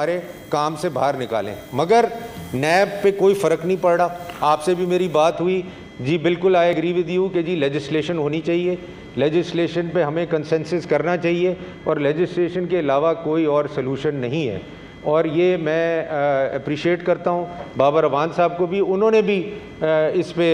हमारे काम से बाहर निकालें। मगर नैब पे कोई फ़र्क नहीं पड़ रहा। आपसे भी मेरी बात हुई जी, बिल्कुल आई एग्री विद यू कि जी लेजिस्लेशन होनी चाहिए, लेजिस्लेशन पे हमें कंसेंसस करना चाहिए और लेजिस्लेशन के अलावा कोई और सलूशन नहीं है। और ये मैं अप्रिशिएट करता हूँ बाबर अवान साहब को भी, उन्होंने भी इस पे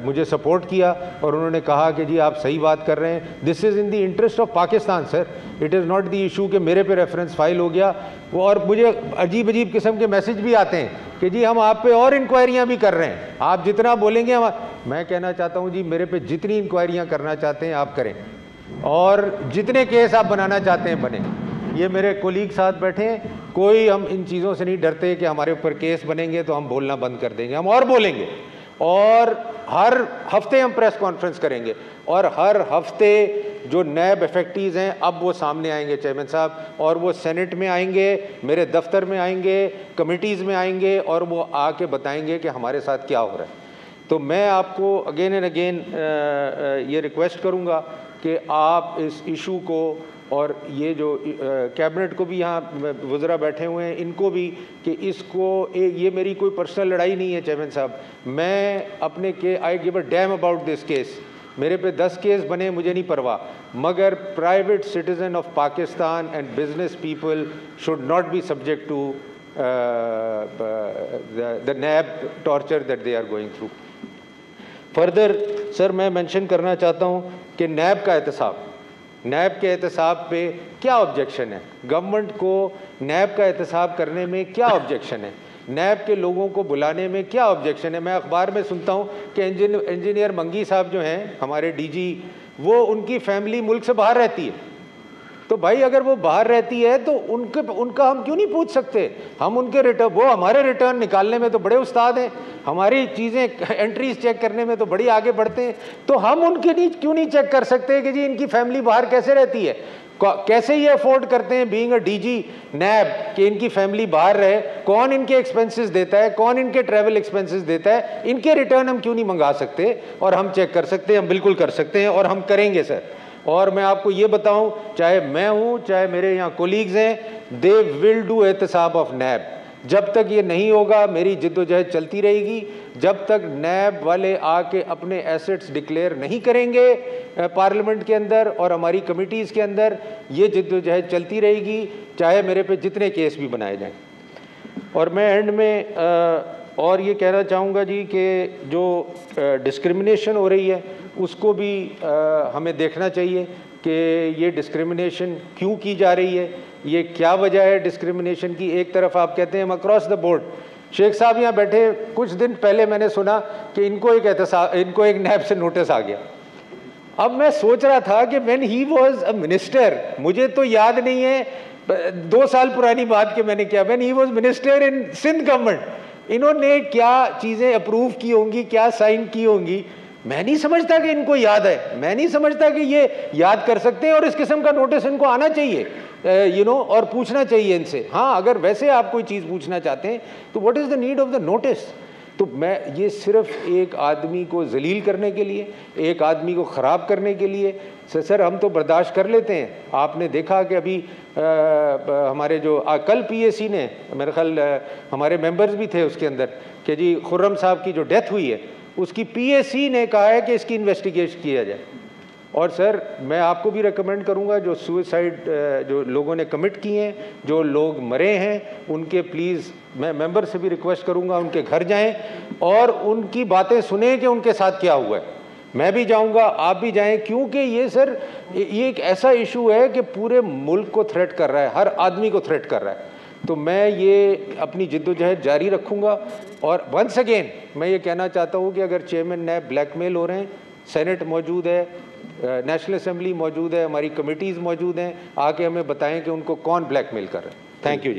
मुझे सपोर्ट किया और उन्होंने कहा कि जी आप सही बात कर रहे हैं, this is in the interest of Pakistan sir, it is not the issue कि मेरे पे रेफरेंस फाइल हो गया। वो और मुझे अजीब अजीब किस्म के मैसेज भी आते हैं कि जी हम आप पे और इंक्वायरियाँ भी कर रहे हैं, आप जितना बोलेंगे हम। मैं कहना चाहता हूँ जी, मेरे पे जितनी इंक्वायरियाँ करना चाहते हैं आप करें और जितने केस आप बनाना चाहते हैं बने। ये मेरे कोलीग साथ बैठे हैं, कोई हम इन चीज़ों से नहीं डरते कि हमारे ऊपर केस बनेंगे तो हम बोलना बंद कर देंगे, हम और बोलेंगे। और हर हफ्ते हम प्रेस कॉन्फ्रेंस करेंगे और हर हफ्ते जो नैब इफेक्टिव्स हैं अब वो सामने आएंगे चेयरमैन साहब, और वो सेनेट में आएंगे, मेरे दफ्तर में आएंगे, कमिटीज़ में आएंगे और वो आके बताएंगे कि हमारे साथ क्या हो रहा है। तो मैं आपको अगेन एंड अगेन ये रिक्वेस्ट करूँगा कि आप इस इशू को, और ये जो कैबिनेट को भी, यहाँ वज़रा बैठे हुए हैं इनको भी, कि इसको ये मेरी कोई पर्सनल लड़ाई नहीं है चेयरमैन साहब। मैं अपने के I give a damn about this case, मेरे पे 10 केस बने मुझे नहीं परवाह, मगर private citizen of Pakistan and business people should not be subject to the NAB torture that they are going through. Further sir मैं मेंशन करना चाहता हूँ कि नैब का एहतसाब, नैब के एहतसाब पे क्या ऑब्जेक्शन है, गवर्नमेंट को नैब का एहतसाब करने में क्या ऑब्जेक्शन है, नैब के लोगों को बुलाने में क्या ऑब्जेक्शन है। मैं अखबार में सुनता हूँ कि इंजीनियर मंगी साहब जो हैं हमारे डीजी, वो उनकी फैमिली मुल्क से बाहर रहती है। तो भाई अगर वो बाहर रहती है तो उनका हम क्यों नहीं पूछ सकते? हम उनके रिटर्न, वो हमारे रिटर्न निकालने में तो बड़े उस्ताद हैं, हमारी चीज़ें एंट्रीज चेक करने में तो बड़ी आगे बढ़ते हैं, तो हम उनके क्यों नहीं चेक कर सकते कि जी इनकी फैमिली बाहर कैसे रहती है, कैसे ये अफोर्ड करते हैं बीइंग अ डीजी नैब कि इनकी फैमिली बाहर रहे, कौन इनके एक्सपेंसेस देता है, कौन इनके ट्रैवल एक्सपेंसेस देता है, इनके रिटर्न हम क्यों नहीं मंगा सकते और हम चेक कर सकते हैं? हम बिल्कुल कर सकते हैं और हम करेंगे सर। और मैं आपको ये बताऊं, चाहे मैं हूं चाहे मेरे यहाँ कोलीग्स हैं, दे विल डू एहतसाब ऑफ नैब। जब तक ये नहीं होगा मेरी जिद्दोजहद चलती रहेगी, जब तक नैब वाले आके अपने एसेट्स डिक्लेयर नहीं करेंगे पार्लियामेंट के अंदर और हमारी कमिटीज़ के अंदर, ये जिद्दोजहद चलती रहेगी, चाहे मेरे पे जितने केस भी बनाए जाएं। और मैं एंड में और ये कहना चाहूँगा जी कि जो डिस्क्रिमिनेशन हो रही है उसको भी हमें देखना चाहिए कि ये डिस्क्रिमिनेशन क्यों की जा रही है, ये क्या वजह है डिस्क्रिमिनेशन की। एक तरफ आप कहते हैं अक्रॉस द बोर्ड, शेख साहब यहाँ बैठे, कुछ दिन पहले मैंने सुना कि इनको एक नैब से नोटिस आ गया। अब मैं सोच रहा था कि when he was a minister, मुझे तो याद नहीं है 2 साल पुरानी बात कि मैंने क्या, when he was minister in Sindh government, इन्होंने क्या चीज़ें अप्रूव की होंगी, क्या साइन की होंगी, मैं नहीं समझता कि इनको याद है, मैं नहीं समझता कि ये याद कर सकते हैं। और इस किस्म का नोटिस इनको आना चाहिए और पूछना चाहिए इनसे। हाँ, अगर वैसे आप कोई चीज़ पूछना चाहते हैं तो what is the need of the notice? तो मैं ये सिर्फ एक आदमी को जलील करने के लिए, एक आदमी को ख़राब करने के लिए, सर हम तो बर्दाश्त कर लेते हैं। आपने देखा कि अभी हमारे जो कल पीएसी ने, मेरे ख्याल हमारे मेंबर्स भी थे उसके अंदर, कि जी खुर्रम साहब की जो डेथ हुई है उसकी पीएसी ने कहा है कि इसकी इन्वेस्टिगेशन किया जाए। और सर मैं आपको भी रेकमेंड करूंगा, जो सुसाइड जो लोगों ने कमिट किए हैं, जो लोग मरे हैं, उनके प्लीज़ मैं मेंबर से भी रिक्वेस्ट करूंगा उनके घर जाएं और उनकी बातें सुने कि उनके साथ क्या हुआ है। मैं भी जाऊंगा, आप भी जाएं, क्योंकि ये सर ये एक ऐसा इशू है कि पूरे मुल्क को थ्रेट कर रहा है, हर आदमी को थ्रेट कर रहा है। तो मैं ये अपनी जिद्दोजहद जारी रखूंगा। और वंस अगेन मैं ये कहना चाहता हूँ कि अगर चेयरमैन नैब ब्लैकमेल हो रहे हैं, सेनेट मौजूद है, नेशनल असेंबली मौजूद है, हमारी कमिटीज़ मौजूद हैं, आके हमें बताएं कि उनको कौन ब्लैकमेल कर रहे हैं। Thank you ji.